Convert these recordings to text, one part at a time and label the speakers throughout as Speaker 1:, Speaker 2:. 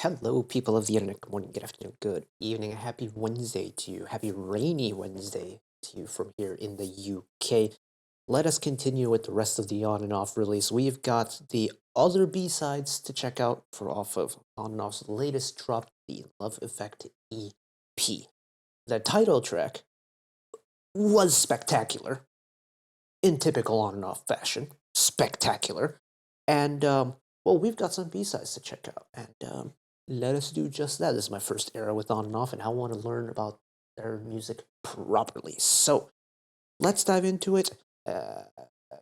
Speaker 1: Hello, people of the internet. Good morning, good afternoon, good evening, a happy Wednesday to you. Happy rainy Wednesday to you from here in the UK. Let us continue with the rest of the On and Off release. We've got the other B-sides to check out for off of On and Off's latest drop, the Love Effect EP. The title track was spectacular, in typical On and Off fashion. Spectacular. And, well, we've got some B-sides to check out, and let us do just that. This is my first era with On and Off, and I want to learn about their music properly. So let's dive into it.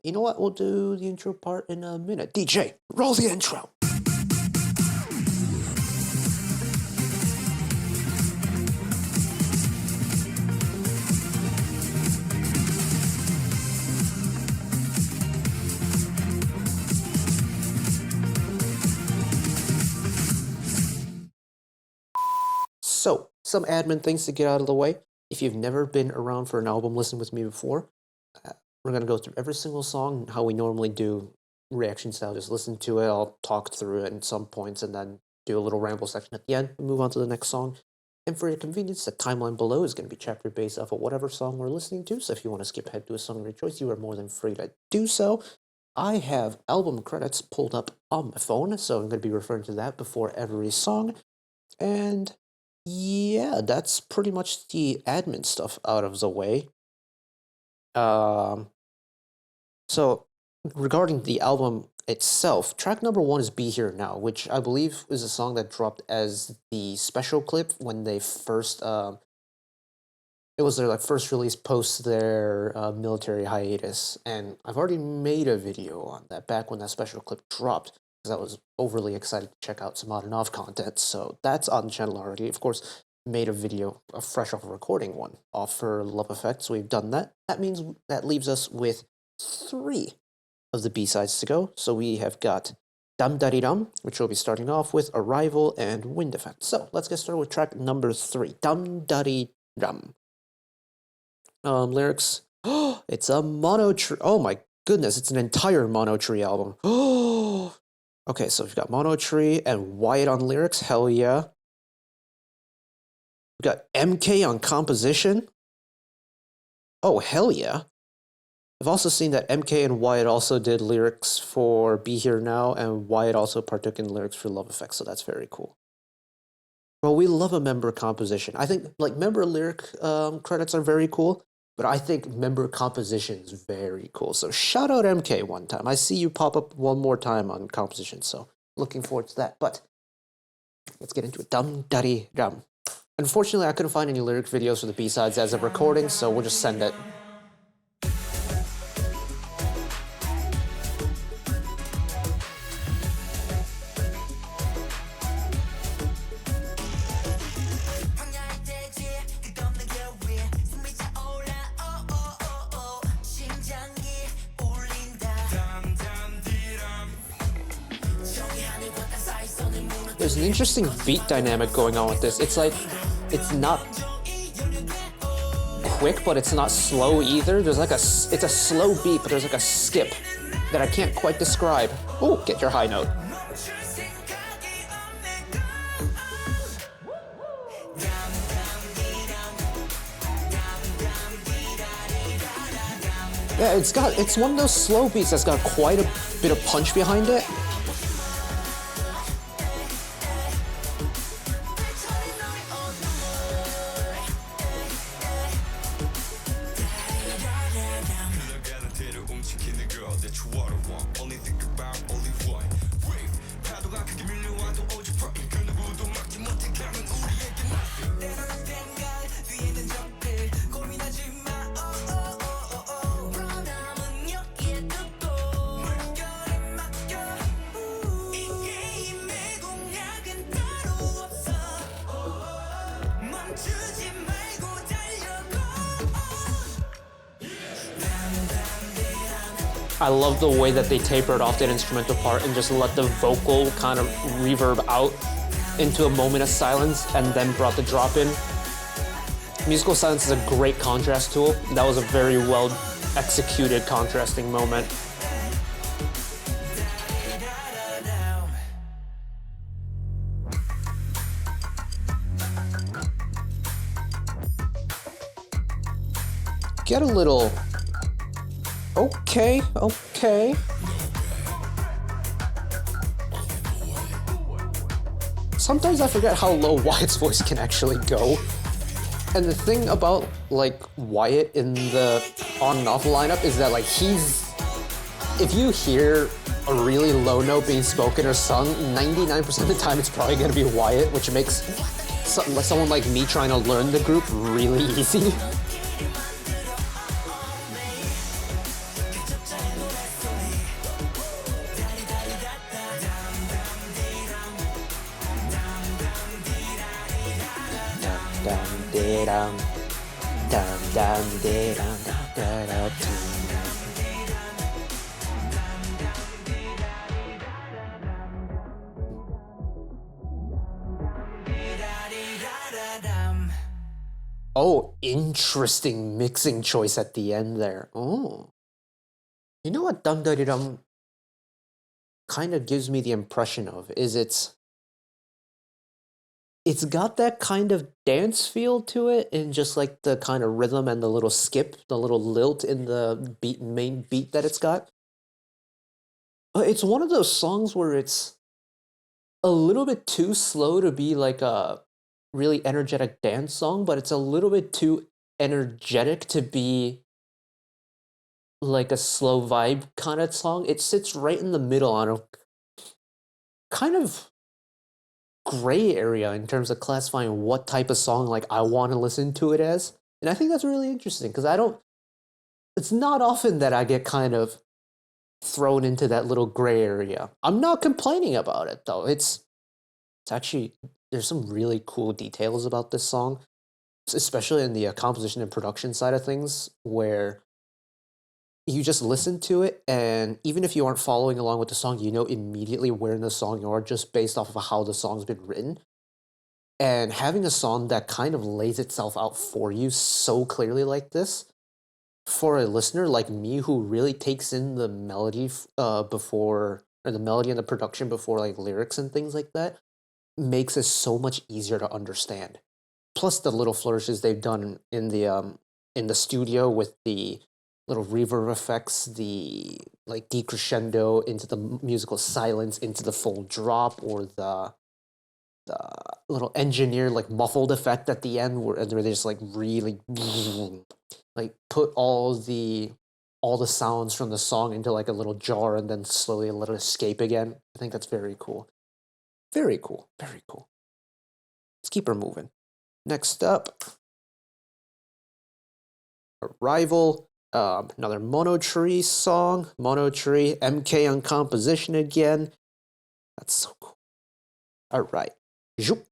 Speaker 1: You know what? We'll do the intro part in a minute. DJ, roll the intro. So, some admin things to get out of the way. If you've never been around for an album listening with me before, we're going to go through every single song, how we normally do reaction style. Just listen to it, I'll talk through it at some points, and then do a little ramble section at the end, and move on to the next song. And for your convenience, the timeline below is going to be chapter based off of whatever song we're listening to, so if you want to skip ahead to a song of your choice, you are more than free to do so. I have album credits pulled up on my phone, so I'm going to be referring to that before every song. And yeah, that's pretty much the admin stuff out of the way. So regarding the album itself, track number 1 is Be Here Now, which I believe is a song that dropped as the special clip when they first, it was their first release post their military hiatus, and I've already made a video on that back when that special clip dropped, because I was overly excited to check out some On and Off content, so that's on the channel already. Of course, made a video, a fresh off a recording one, off for Love Effect, so we've done that. That means that leaves us with 3 of the B-sides to go. So we have got Dum Daddy Dum, which we'll be starting off with, Arrival, and Wind Effect. So let's get started with track number 3, Dum Daddy Dum. Lyrics, it's a mono tree. Oh my goodness, it's an entire mono tree album. Okay, so we've got Mono Tree and Wyatt on lyrics, hell yeah. We've got MK on composition. Oh, hell yeah. I've also seen that MK and Wyatt also did lyrics for Be Here Now, and Wyatt also partook in lyrics for Love Effect, so that's very cool. Well, we love a member composition. I think, member lyric credits are very cool, but I think member composition is very cool. So shout out MK one time. I see you pop up one more time on composition, so looking forward to that. But let's get into it. Dum Daddy Dum. Unfortunately, I couldn't find any lyric videos for the B-sides as of recording, so we'll just send it. There's an interesting beat dynamic going on with this. It's like, it's not quick, but it's not slow either. There's like it's a slow beat, but there's like a skip that I can't quite describe. Oh, get your high note. Yeah, it's one of those slow beats that's got quite a bit of punch behind it. I love the way that they tapered off that instrumental part and just let the vocal kind of reverb out into a moment of silence and then brought the drop in. Musical silence is a great contrast tool. That was a very well executed contrasting moment. get a little... Okay, okay. Sometimes I forget how low Wyatt's voice can actually go. And the thing about, like, Wyatt in the on and off lineup is that, like, he's... If you hear a really low note being spoken or sung, 99% of the time it's probably gonna be Wyatt, which makes someone like me trying to learn the group really easy. Oh, interesting mixing choice at the end there. Oh. You know what Dum Dum Dum kind of gives me the impression of is it's got that kind of dance feel to it, and just like the kind of rhythm and the little skip, the little lilt in the main beat that it's got. It's one of those songs where it's a little bit too slow to be like a really energetic dance song, but it's a little bit too energetic to be like a slow vibe kind of song. It sits right in the middle on a kind of gray area in terms of classifying what type of song like I want to listen to it as. And I think that's really interesting because it's not often that I get kind of thrown into that little gray area. I'm not complaining about it though. It's actually, there's some really cool details about this song, especially in the composition and production side of things, where you just listen to it, and even if you aren't following along with the song, you know immediately where in the song you are just based off of how the song's been written. And having a song that kind of lays itself out for you so clearly like this, for a listener like me who really takes in the melody before, or the melody and the production before like lyrics and things like that, makes it so much easier to understand. Plus the little flourishes they've done in the studio with the little reverb effects, the like decrescendo into the musical silence, into the full drop, or the little engineered like muffled effect at the end where they just like really like put all the sounds from the song into like a little jar and then slowly let it escape again. I think that's very cool. Very cool. Very cool. Let's keep her moving. Next up, Arrival. Another Monotree song. Monotree. MK on composition again. That's so cool. All right. Zoop.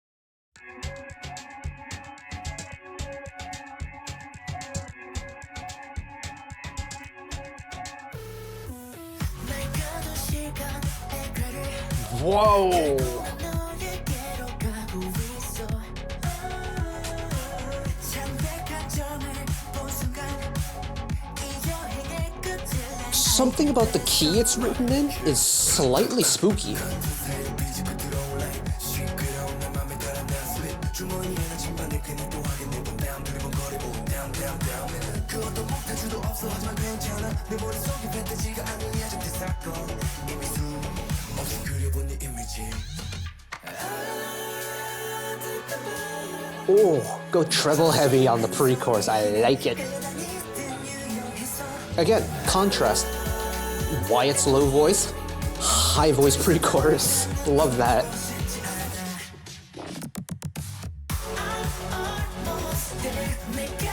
Speaker 1: Whoa! Something about the key it's written in is slightly spooky. Oh, go treble heavy on the pre-chorus. I like it. Again, contrast. Wyatt's low voice, high voice pre-chorus. Love that.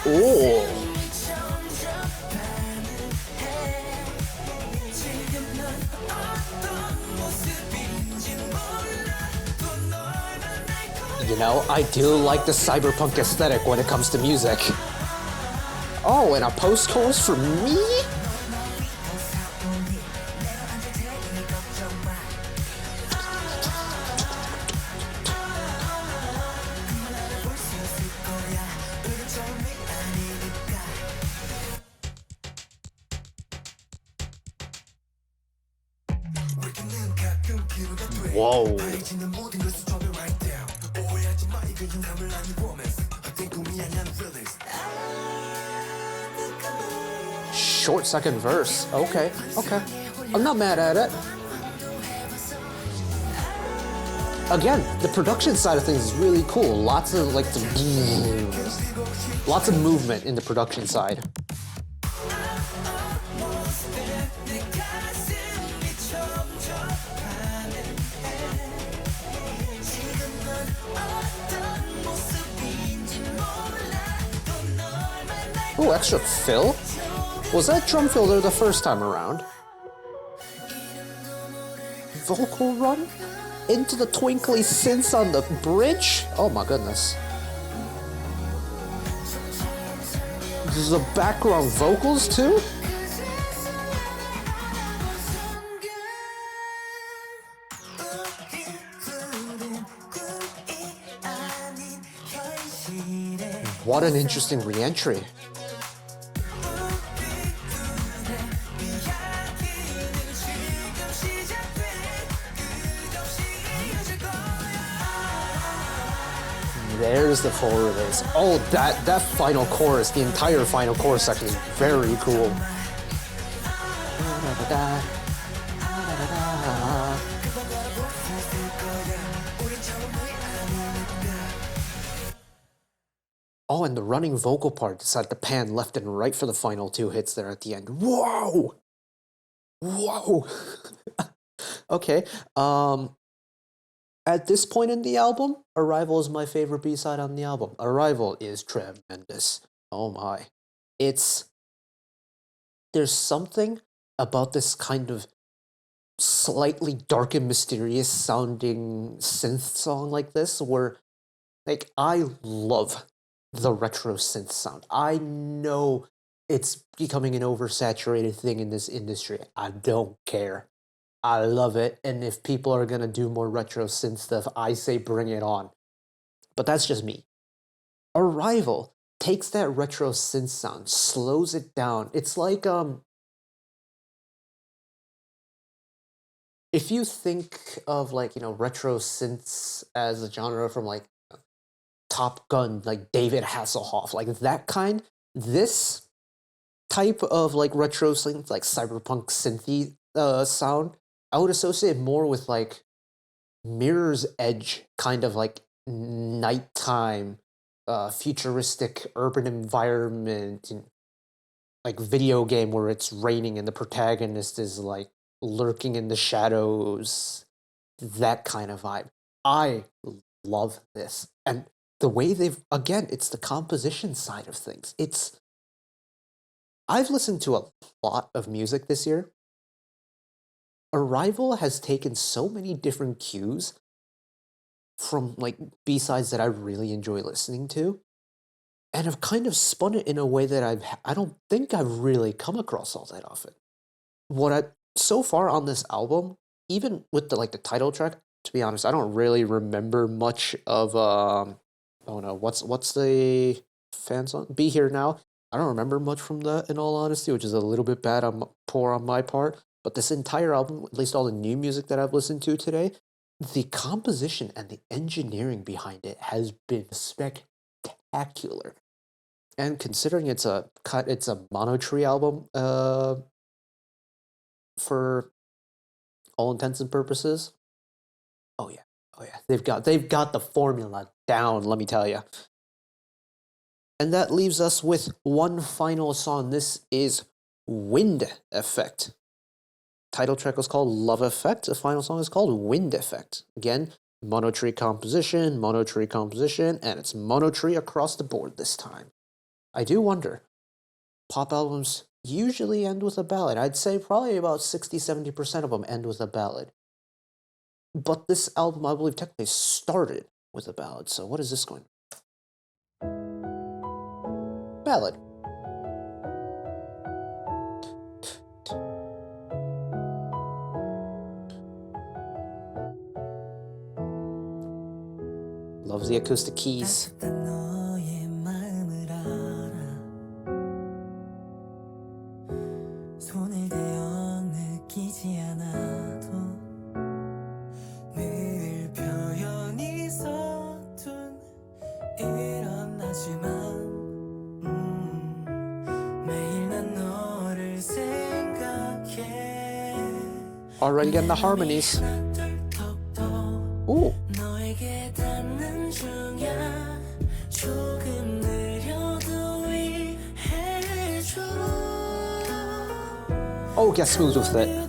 Speaker 1: Oh. You know, I do like the cyberpunk aesthetic when it comes to music. Oh, and a post-chorus for me? Whoa. short second verse. Okay, okay. I'm not mad at it. Again, the production side of things is really cool. Lots of like lots of movement in the production side. Ooh, extra fill? Was that drum fill there the first time around? Vocal run? Into the twinkly synths on the bridge? Oh my goodness. The background vocals too? What an interesting re-entry. There's the full release. Oh, that final chorus, the entire final chorus section is very cool. Oh, and the running vocal part decided to pan left and right for the final two hits there at the end. Whoa! Whoa! Okay, at this point in the album, Arrival is my favorite B-side on the album. Arrival is tremendous. Oh my. There's something about this kind of slightly dark and mysterious sounding synth song like this where, like, I love the retro synth sound. I know it's becoming an oversaturated thing in this industry. I don't care. I love it, and if people are gonna do more retro synth stuff, I say bring it on. But that's just me. Arrival takes that retro synth sound, slows it down. It's like if you think of like, retro synths as a genre from like Top Gun, like David Hasselhoff, like that kind, this type of like retro synth, like cyberpunk synthy sound, I would associate more with like Mirror's Edge, kind of like nighttime, futuristic urban environment, like video game where it's raining and the protagonist is like lurking in the shadows, that kind of vibe. I love this. And the way again, it's the composition side of things. I've listened to a lot of music this year. Arrival has taken so many different cues from like B-sides that I really enjoy listening to, and have kind of spun it in a way that I don't think I've really come across all that often. So far on this album, even with the title track, to be honest, I don't really remember much of oh no, what's the fan song? Be Here Now. I don't remember much from that, in all honesty, which is a little bit poor on my part. But this entire album, at least all the new music that I've listened to today, the composition and the engineering behind it has been spectacular. And considering it's a Monotree album, for all intents and purposes, oh yeah, they've got the formula down. Let me tell you. And that leaves us with one final song. This is Wind Effect. Title track was called Love Effect. The final song is called Wind Effect. Again, Monotree composition, and it's Monotree across the board this time. I do wonder, pop albums usually end with a ballad. I'd say probably about 60-70% of them end with a ballad. But this album, I believe, technically started with a ballad. So what is this going? Ballad. Loves the acoustic keys. already getting the harmonies. Ooh. Oh, get smooth with it.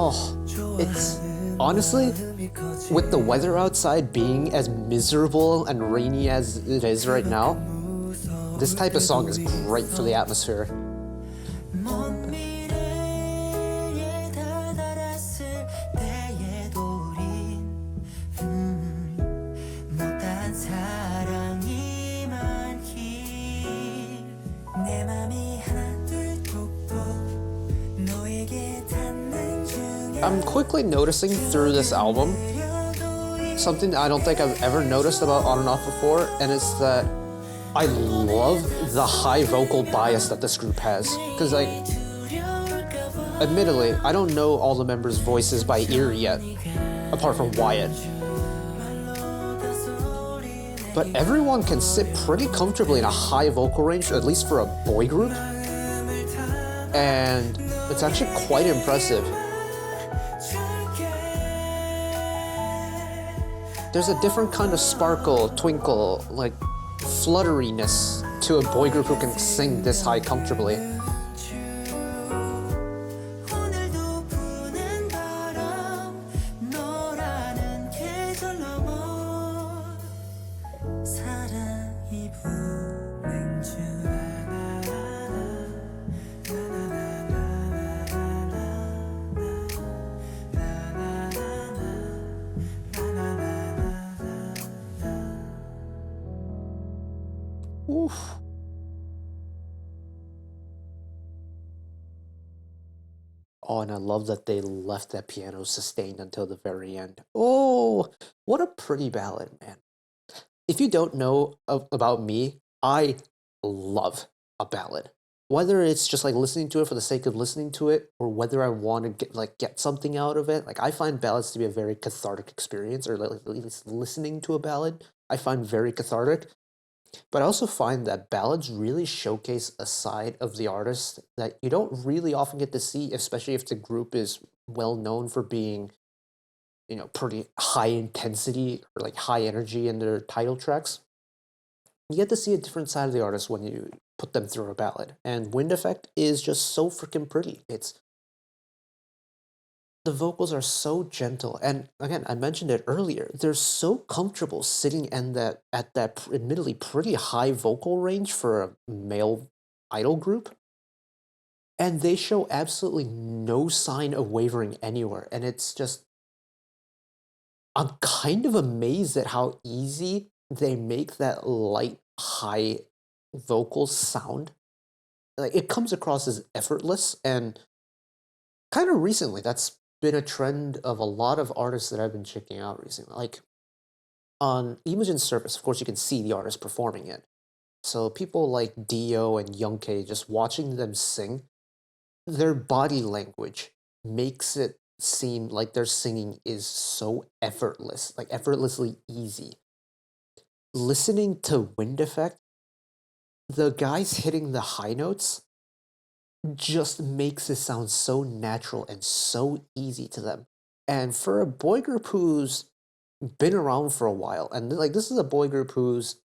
Speaker 1: Oh, it's honestly, with the weather outside being as miserable and rainy as it is right now, this type of song is great for the atmosphere. I'm quickly noticing through this album something I don't think I've ever noticed about On and Off before, and it's that I love the high vocal bias that this group has. Because, like, admittedly, I don't know all the members' voices by ear yet, apart from Wyatt. But everyone can sit pretty comfortably in a high vocal range, at least for a boy group. And it's actually quite impressive. There's a different kind of sparkle, twinkle, like flutteriness to a boy group who can sing this high comfortably. Oof. Oh, and I love that they left that piano sustained until the very end. Oh, what a pretty ballad, man. If you don't know about me, I love a ballad. Whether it's just like listening to it for the sake of listening to it, or whether I want to get something out of it, like I find ballads to be a very cathartic experience, or like at least listening to a ballad, I find very cathartic. But I also find that ballads really showcase a side of the artist that you don't really often get to see, especially if the group is well known for being, pretty high intensity or like high energy in their title tracks. You get to see a different side of the artist when you put them through a ballad. And Wind Effect is just so freaking pretty. The vocals are so gentle, and again, I mentioned it earlier. They're so comfortable sitting in that admittedly pretty high vocal range for a male idol group, and they show absolutely no sign of wavering anywhere. And it's just, I'm kind of amazed at how easy they make that light high vocals sound. Like it comes across as effortless, and kind of recently that's been a trend of a lot of artists that I've been checking out recently. Like on Imogen's Service, of course, you can see the artist performing it. So people like Dio and Young K, just watching them sing, their body language makes it seem like their singing is so effortless, like effortlessly easy. Listening to Wind Effect, the guys hitting the high notes just makes it sound so natural and so easy to them. And for a boy group who's been around for a while, and like this is a boy group who's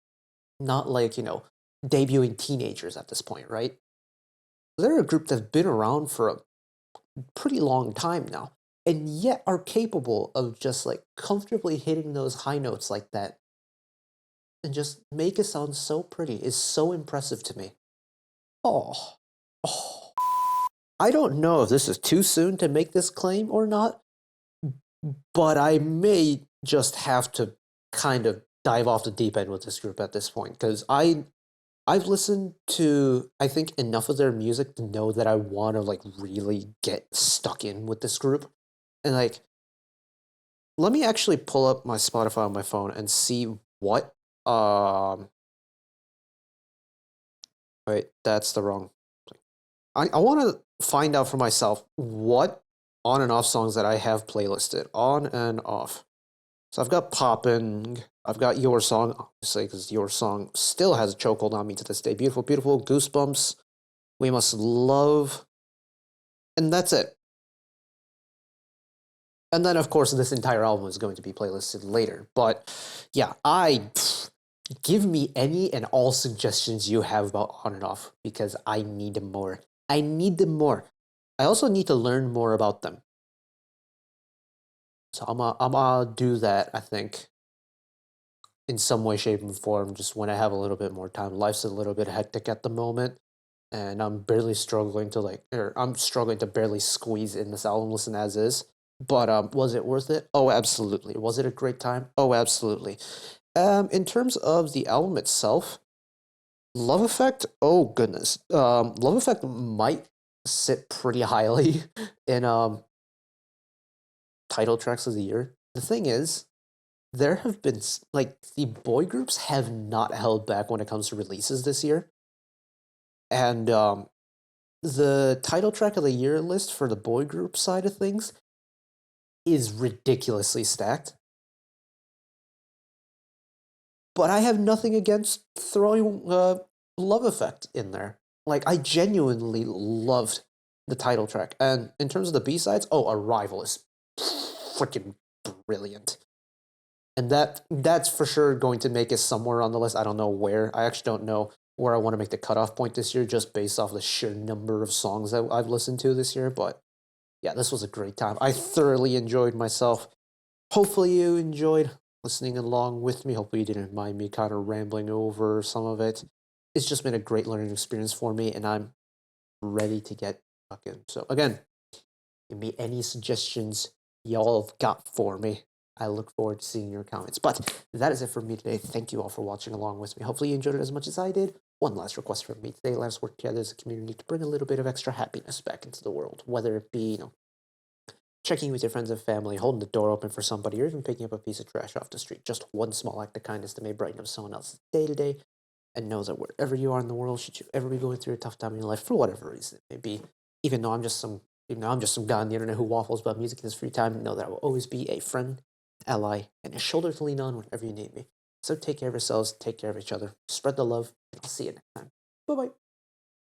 Speaker 1: not like, debuting teenagers at this point, right? They're a group that's been around for a pretty long time now, and yet are capable of just like comfortably hitting those high notes like that and just make it sound so pretty is so impressive to me. Oh, oh. I don't know if this is too soon to make this claim or not, but I may just have to kind of dive off the deep end with this group at this point, because I've listened to, I think, enough of their music to know that I want to like really get stuck in with this group. And like, let me actually pull up my Spotify on my phone and see what Wait, that's the wrong. I want to find out for myself what on and off songs that I have playlisted. On and off. So I've got Poppin', I've got Your Song, obviously, because Your Song still has a chokehold on me to this day. Beautiful, beautiful, Goosebumps, We Must Love, and that's it. And then, of course, this entire album is going to be playlisted later. But yeah, give me any and all suggestions you have about on and off because I need them more. I need them more. I also need to learn more about them. So I'm gonna do that, I think, in some way, shape, and form, just when I have a little bit more time. Life's a little bit hectic at the moment, and I'm barely struggling to or I'm struggling to barely squeeze in this album listen as is. But was it worth it? Oh, absolutely. Was it a great time? Oh, absolutely. In terms of the album itself, Love Effect. Oh goodness, Love Effect might sit pretty highly in title tracks of the year. The thing is, there have been like the boy groups have not held back when it comes to releases this year, and the title track of the year list for the boy group side of things is ridiculously stacked. But I have nothing against throwing Love Effect in there. Like I genuinely loved the title track, and in terms of the B sides, oh, Arrival is freaking brilliant. And that's for sure going to make it somewhere on the list. I don't know where. I actually don't know where I want to make the cutoff point this year, just based off the sheer number of songs that I've listened to this year. But yeah, this was a great time. I thoroughly enjoyed myself. Hopefully, you enjoyed listening along with me. Hopefully, you didn't mind me kind of rambling over some of it. It's just been a great learning experience for me, and I'm ready to get stuck in. So, again, give me any suggestions y'all have got for me. I look forward to seeing your comments. But that is it for me today. Thank you all for watching along with me. Hopefully you enjoyed it as much as I did. One last request from me today. Let us work together as a community to bring a little bit of extra happiness back into the world. Whether it be, checking in with your friends and family, holding the door open for somebody, or even picking up a piece of trash off the street. Just one small act of kindness that may brighten up someone else's day to day. And know that wherever you are in the world, should you ever be going through a tough time in your life, for whatever reason it may be, even though I'm just some guy on the internet who waffles about music in his free time, know that I will always be a friend, ally, and a shoulder to lean on whenever you need me. So take care of yourselves, take care of each other, spread the love, and I'll see you next time. Bye bye.